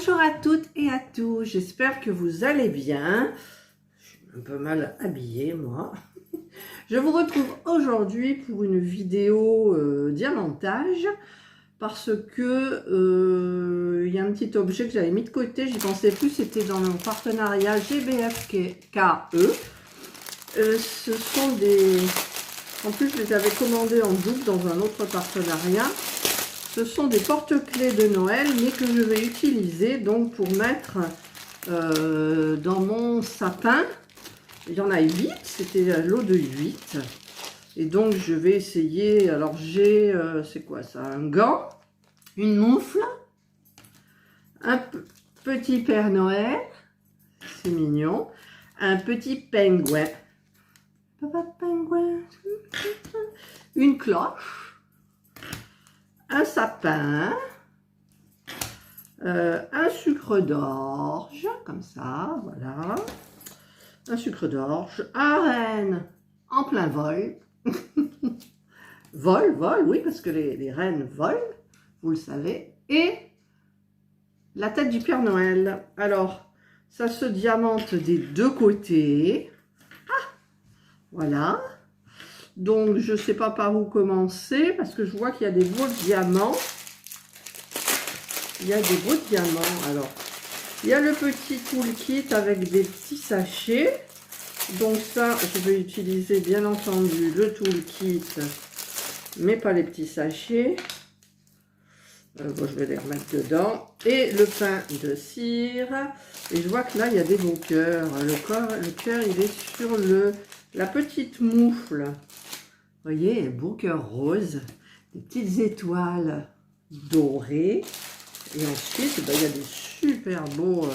Bonjour à toutes et à tous, j'espère que vous allez bien. Je suis un peu mal habillée moi. Je vous retrouve aujourd'hui pour une vidéo diamantage parce que il y a un petit objet que j'avais mis de côté, j'y pensais plus, c'était dans mon partenariat GBFKE. Ce sont des... En plus, je les avais commandés en double dans un autre partenariat. Ce sont des porte-clés de Noël, mais que je vais utiliser donc pour mettre dans mon sapin. Il y en a 8, c'était un lot de 8. Et donc, je vais essayer... Alors, j'ai... c'est quoi ça? Un gant, une moufle, un petit Père Noël, c'est mignon, un petit pingouin. Papa pingouin. Une cloche. Un sapin, un sucre d'orge, comme ça, voilà, un sucre d'orge, un renne en plein vol, vol, oui, parce que les rennes volent, vous le savez, et la tête du Père Noël. Alors, ça se diamante des deux côtés, voilà. Donc, je ne sais pas par où commencer, parce que je vois qu'il y a des beaux diamants. Il y a des beaux diamants. Alors, il y a le petit toolkit avec des petits sachets. Donc ça, je vais utiliser, bien entendu, le toolkit, mais pas les petits sachets. Bon, je vais les remettre dedans. Et le pain de cire. Et je vois que là, il y a des beaux cœurs. Le cœur, il est sur la petite moufle. Vous voyez, beau cœur rose, des petites étoiles dorées. Et ensuite, ben, il y a des super beaux,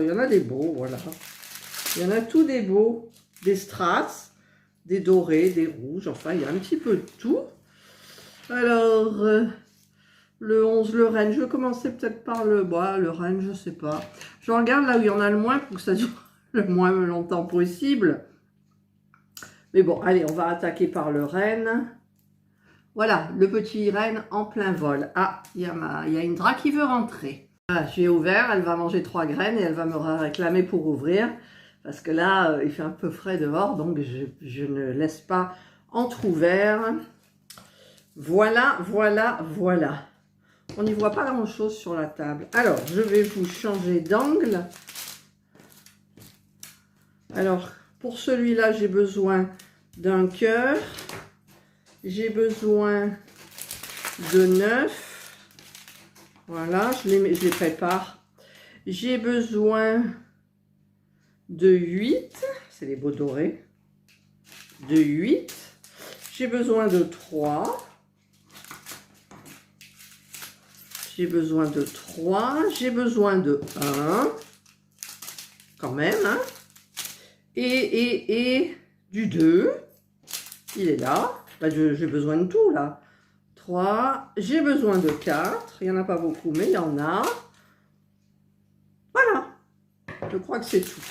il y en a des beaux, voilà. Il y en a tous des beaux, des strass, des dorés, des rouges, enfin, il y a un petit peu de tout. Alors, le 11, le renne, je vais commencer peut-être par le renne, je sais pas. Je regarde là où il y en a le moins pour que ça dure le moins longtemps possible. Mais bon, allez, on va attaquer par le renne. Voilà, le petit renne en plein vol. Ah, il y a Indra qui veut rentrer. Ah, j'ai ouvert, elle va manger 3 graines et elle va me réclamer pour ouvrir. Parce que là, il fait un peu frais dehors, donc je ne laisse pas entrouvert. Voilà. On n'y voit pas grand-chose sur la table. Alors, je vais vous changer d'angle. Alors, pour celui-là, j'ai besoin d'un cœur. J'ai besoin de 9. Voilà, je les prépare. J'ai besoin de 8. C'est les beaux dorés. De 8. J'ai besoin de 3. J'ai besoin de 3. J'ai besoin de 1. Quand même, hein. Et du 2. Il est là. Bah, j'ai besoin de tout, là. 3. J'ai besoin de 4. Il n'y en a pas beaucoup, mais il y en a. Voilà. Je crois que c'est tout.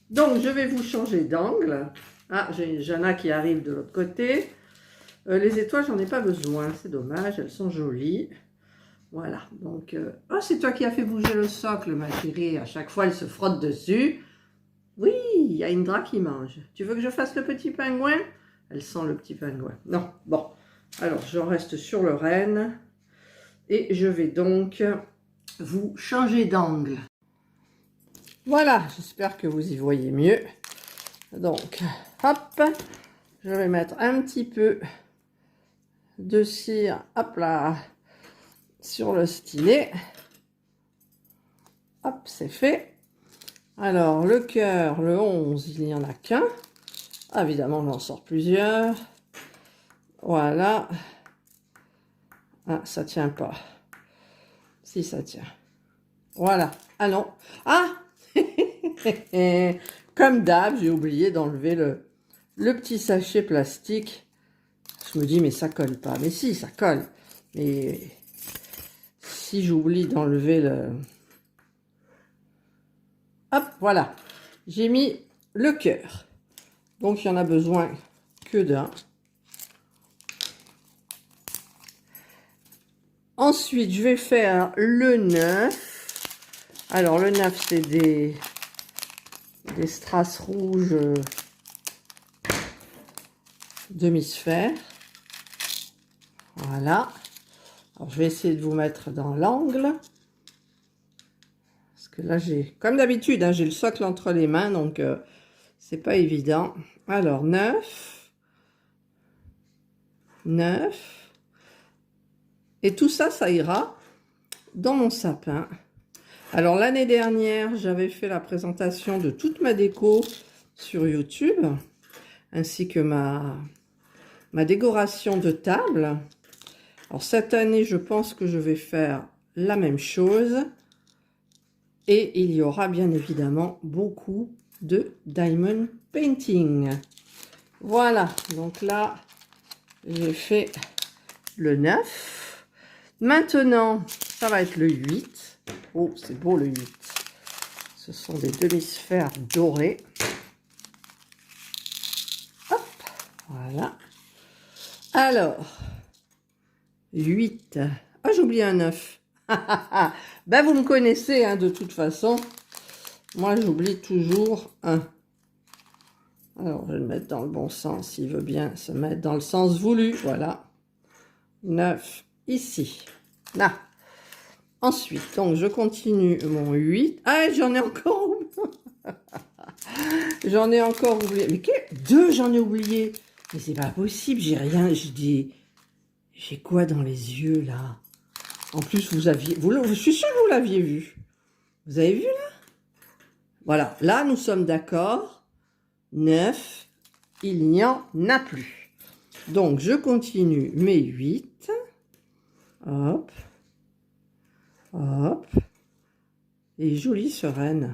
Donc, je vais vous changer d'angle. Ah, j'ai Jana qui arrive de l'autre côté. Les étoiles, j'en ai pas besoin. C'est dommage, elles sont jolies. Voilà. Donc, oh, c'est toi qui as fait bouger le socle, ma chérie. À chaque fois, elle se frotte dessus. Oui, il y a Indra qui mange. Tu veux que je fasse le petit pingouin? Elle sent le petit pingouin. Non, bon. Alors, j'en reste sur le renne. Et je vais donc vous changer d'angle. Voilà, j'espère que vous y voyez mieux. Donc, hop, je vais mettre un petit peu de cire, hop là, sur le stylet. Hop, c'est fait. Alors, le cœur, le 11, il n'y en a qu'un. Évidemment, j'en sors plusieurs. Voilà. Ah, ça tient pas. Si, ça tient. Voilà. Ah non. Ah comme d'hab, j'ai oublié d'enlever le petit sachet plastique. Je me dis, mais ça colle pas. Mais si, ça colle. Mais si j'oublie d'enlever le... Hop, voilà. J'ai mis le cœur. Donc, il y en a besoin que d'un. Ensuite, je vais faire le 9. Alors, le 9, c'est des strass rouges demi-sphère. Voilà. Alors, je vais essayer de vous mettre dans l'angle. Parce que là, j'ai, comme d'habitude, hein, j'ai le socle entre les mains, donc c'est pas évident. Alors, 9. 9. Et tout ça, ça ira dans mon sapin. Alors, l'année dernière, j'avais fait la présentation de toute ma déco sur YouTube, ainsi que ma décoration de table. Alors, cette année, je pense que je vais faire la même chose. Et il y aura bien évidemment beaucoup de diamond painting. Voilà, donc là, j'ai fait le 9. Maintenant, ça va être le 8. Oh, c'est beau le 8. Ce sont des demi-sphères dorées. Hop, voilà. Alors, 8. Ah, j'ai oublié un 9. Ben, vous me connaissez, hein, de toute façon. Moi, j'oublie toujours un. Alors, je vais le mettre dans le bon sens. Il veut bien se mettre dans le sens voulu. Voilà. 9 ici. Là. Ensuite, donc, je continue mon 8. Ah, j'en ai encore oublié. J'en ai encore oublié. Mais deux, j'en ai oublié. Mais c'est pas possible. J'ai rien. J'ai quoi dans les yeux, là? En plus, je suis sûre que vous l'aviez vu. Vous avez vu, là? Voilà. Là, nous sommes d'accord. 9. Il n'y en a plus. Donc, je continue mes 8. Hop. Hop. Et jolie sereine.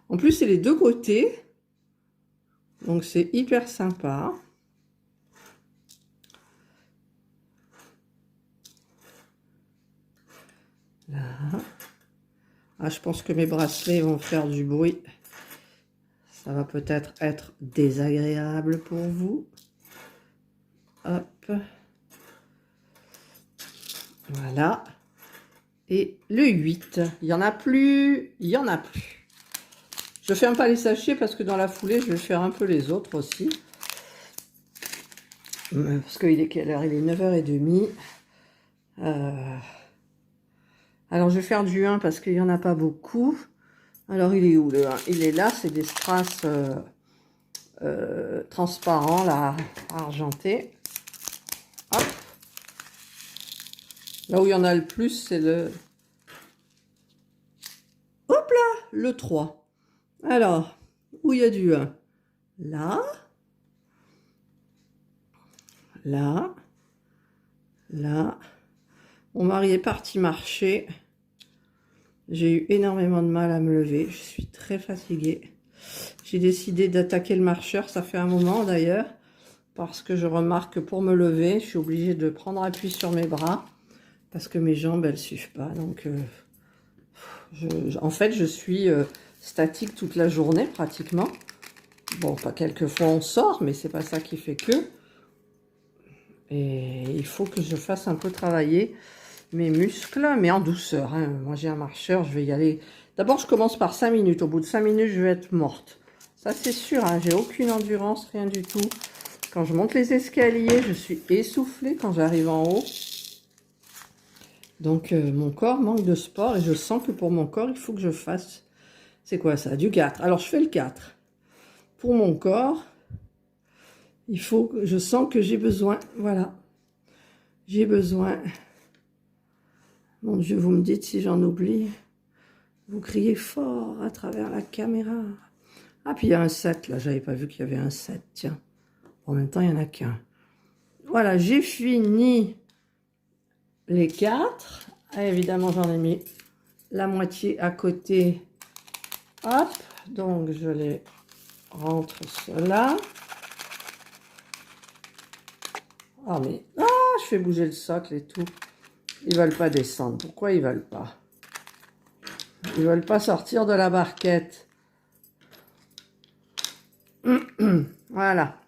En plus, c'est les deux côtés. Donc, c'est hyper sympa. Là. Ah, je pense que mes bracelets vont faire du bruit. Ça va peut-être être désagréable pour vous. Hop. Voilà. Et le 8. Il n'y en a plus. Il n'y en a plus. Je ne ferme pas les sachets parce que dans la foulée, je vais faire un peu les autres aussi. Parce qu'il est quelle heure? Il est 9h30. Alors, je vais faire du 1 parce qu'il n'y en a pas beaucoup. Alors, il est où le 1? Il est là, c'est des strass transparents, là, argentés. Hop. Là où il y en a le plus, c'est le... Hop là, le 3. Alors, où il y a du 1? Là. Là. Là. Mon mari est parti marcher. J'ai eu énormément de mal à me lever. Je suis très fatiguée. J'ai décidé d'attaquer le marcheur. Ça fait un moment d'ailleurs. Parce que je remarque que pour me lever, je suis obligée de prendre appui sur mes bras. Parce que mes jambes, elles ne suivent pas. Donc, en fait, je suis statique toute la journée pratiquement. Bon, pas quelquefois on sort, mais c'est pas ça qui fait que. Et il faut que je fasse un peu travailler mes muscles, mais en douceur. Hein. Moi, j'ai un marcheur, je vais y aller. D'abord, je commence par 5 minutes. Au bout de 5 minutes, je vais être morte. Ça, c'est sûr. Hein. J'ai aucune endurance, rien du tout. Quand je monte les escaliers, je suis essoufflée quand j'arrive en haut. Donc, mon corps manque de sport et je sens que pour mon corps, il faut que je fasse... C'est quoi ça? Du 4. Alors, je fais le 4. Pour mon corps, il faut que je sens que j'ai besoin... Voilà. J'ai besoin... Mon Dieu, vous me dites si j'en oublie. Vous criez fort à travers la caméra. Ah, puis il y a un 7, là. J'avais pas vu qu'il y avait un 7, tiens. En même temps, il n'y en a qu'un. Voilà, j'ai fini les 4. Ah, évidemment, j'en ai mis la moitié à côté. Hop, donc je les rentre cela. Ah, mais... Ah, je fais bouger le socle et tout. Ils veulent pas descendre. Pourquoi ils veulent pas? Ils veulent pas sortir de la barquette. Voilà.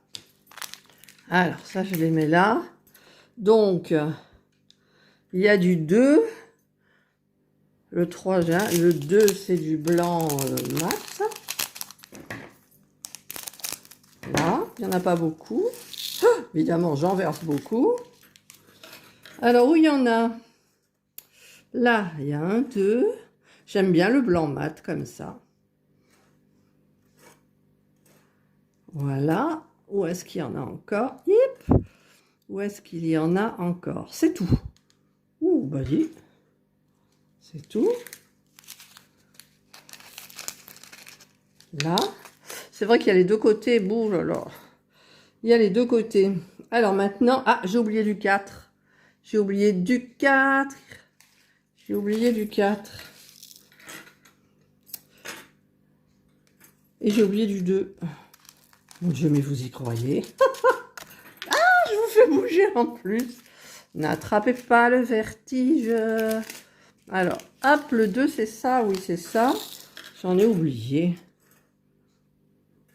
Alors, ça, je les mets là. Donc, Il y a du 2. Le 3, le 2, c'est du blanc mat. Là, il n'y en a pas beaucoup. Ah, évidemment, j'en verse beaucoup. Alors, où il y en a? Là, il y a un, 2. J'aime bien le blanc mat comme ça. Voilà. Où est-ce qu'il y en a encore? Yep. Où est-ce qu'il y en a encore? C'est tout. Ouh, bah dis. C'est tout. Là. C'est vrai qu'il y a les deux côtés. Bouh là là. Il y a les deux côtés. Alors maintenant... Ah, j'ai oublié du 4. J'ai oublié du 4. J'ai oublié du 4. Et j'ai oublié du 2. Mon Dieu, mais vous y croyez? Ah, je vous fais bouger en plus. N'attrapez pas le vertige. Alors, hop, le 2, c'est ça. Oui, c'est ça. J'en ai oublié.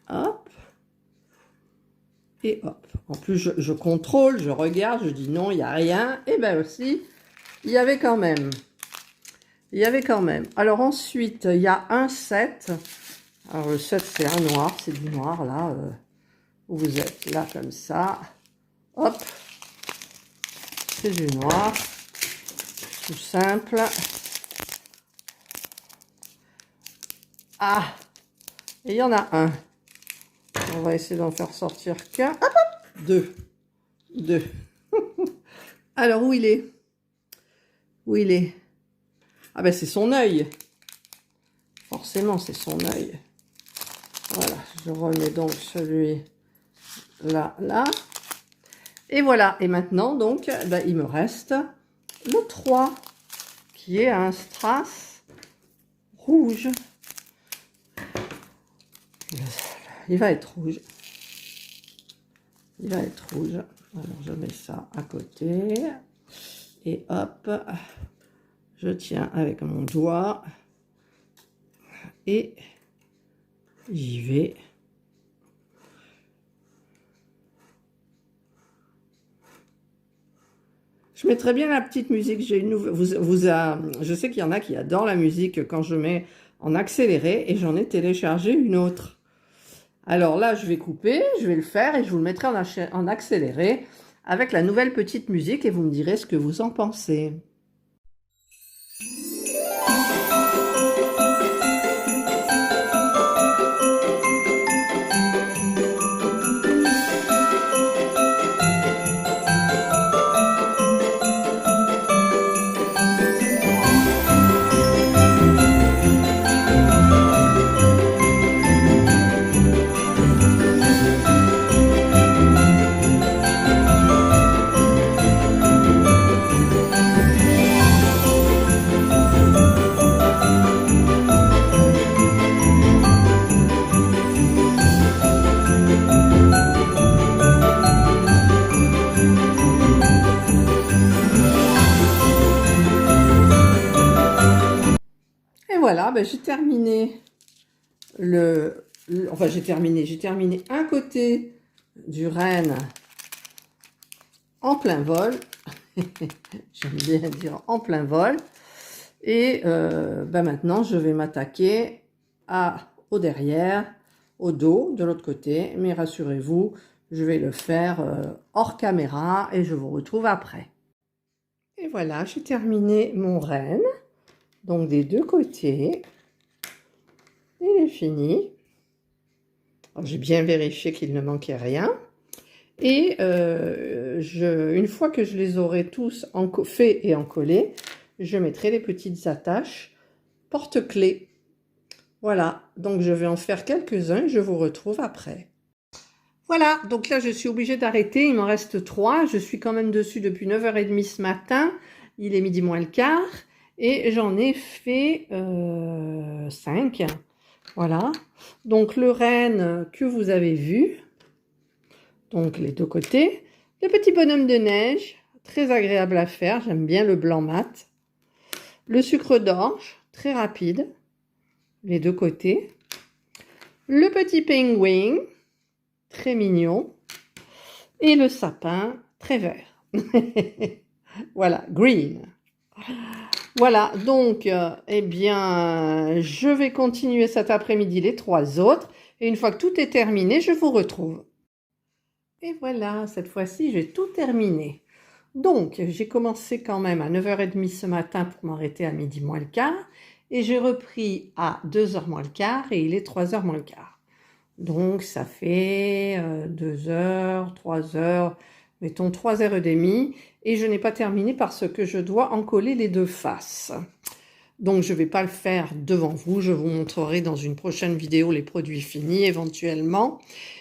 Hop. Et hop. En plus, je contrôle, je regarde, je dis non, il n'y a rien. Et bien aussi, il y avait quand même. Il y avait quand même. Alors ensuite, il y a un 7. Alors le 7, c'est un noir. C'est du noir, là. Où vous êtes, là, comme ça. Hop. C'est du noir. Tout simple. Ah. Et il y en a un. On va essayer d'en faire sortir qu'un. Hop, hop. 2. 2. Alors, où il est? Où il est? Ah ben, c'est son œil. Forcément, c'est son œil. Voilà, je remets donc celui là, là. Et voilà. Et maintenant, donc, ben, il me reste le 3, qui est un strass rouge. Il va être rouge. Il va être rouge. Alors, je mets ça à côté. Et hop, je tiens avec mon doigt. Et j'y vais. Je mettrai bien la petite musique. J'ai une nouvelle. Je sais qu'il y en a qui adorent la musique quand je mets en accéléré. Et j'en ai téléchargé une autre. Alors là, je vais couper, je vais le faire et je vous le mettrai en accéléré avec la nouvelle petite musique et vous me direz ce que vous en pensez. Voilà, ben j'ai terminé j'ai terminé un côté du renne en plein vol. J'aime bien dire en plein vol. Et ben maintenant, je vais m'attaquer au derrière, au dos, de l'autre côté. Mais rassurez-vous, je vais le faire hors caméra et je vous retrouve après. Et voilà, j'ai terminé mon renne. Donc des deux côtés, il est fini. J'ai bien vérifié qu'il ne manquait rien. Et une fois que je les aurai tous faits et encollés, je mettrai les petites attaches porte-clés. Voilà, donc je vais en faire quelques-uns et je vous retrouve après. Voilà, donc là je suis obligée d'arrêter, il m'en reste 3. Je suis quand même dessus depuis 9h30 ce matin. Il est midi moins le quart. Et j'en ai fait 5. Voilà. Donc le renne que vous avez vu. Donc les deux côtés. Le petit bonhomme de neige. Très agréable à faire. J'aime bien le blanc mat. Le sucre d'orge. Très rapide. Les deux côtés. Le petit pingouin. Très mignon. Et le sapin. Très vert. Voilà, green. Voilà, donc, eh bien, je vais continuer cet après-midi les 3 autres. Et une fois que tout est terminé, je vous retrouve. Et voilà, cette fois-ci, j'ai tout terminé. Donc, j'ai commencé quand même à 9h30 ce matin pour m'arrêter à midi moins le quart. Et j'ai repris à 2h moins le quart et il est 3h moins le quart. Donc, ça fait 2 heures, 3 heures, mettons 3h30. Et je n'ai pas terminé parce que je dois encoller les 2 faces. Donc, je ne vais pas le faire devant vous. Je vous montrerai dans une prochaine vidéo les produits finis éventuellement.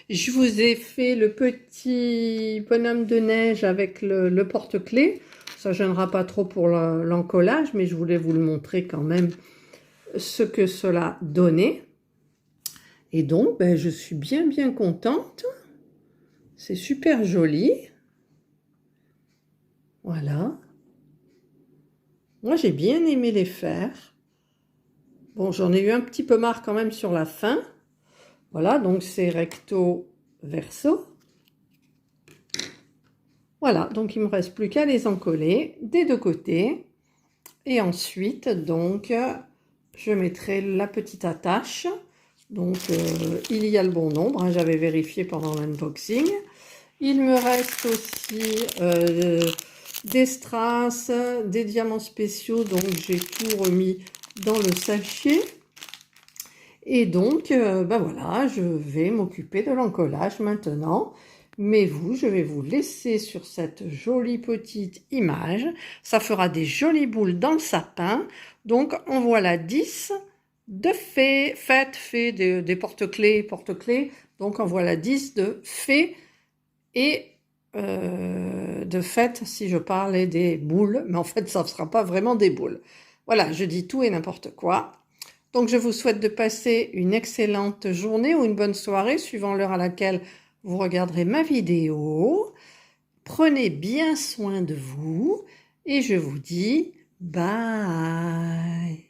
Je vous ai fait le petit bonhomme de neige avec le porte-clés. Ça ne gênera pas trop pour l'encollage, mais je voulais vous le montrer quand même ce que cela donnait. Et donc, ben, je suis bien contente. C'est super joli. Voilà. Moi, j'ai bien aimé les faire. Bon, j'en ai eu un petit peu marre quand même sur la fin. Voilà, donc c'est recto verso. Voilà, donc il ne me reste plus qu'à les encoller des 2 côtés. Et ensuite, donc, je mettrai la petite attache. Donc, il y a le bon nombre, hein, j'avais vérifié pendant l'unboxing. Il me reste aussi des strass, des diamants spéciaux, donc j'ai tout remis dans le sachet. Et donc, ben voilà, je vais m'occuper de l'encollage maintenant. Mais vous, je vais vous laisser sur cette jolie petite image. Ça fera des jolies boules dans le sapin. Donc, en voilà 10 de fées des porte-clés. Donc, en voilà 10 de fées et de fêtes si je parlais des boules. Mais en fait, ça ne sera pas vraiment des boules. Voilà, je dis tout et n'importe quoi. Donc, je vous souhaite de passer une excellente journée ou une bonne soirée, suivant l'heure à laquelle vous regarderez ma vidéo. Prenez bien soin de vous et je vous dis bye.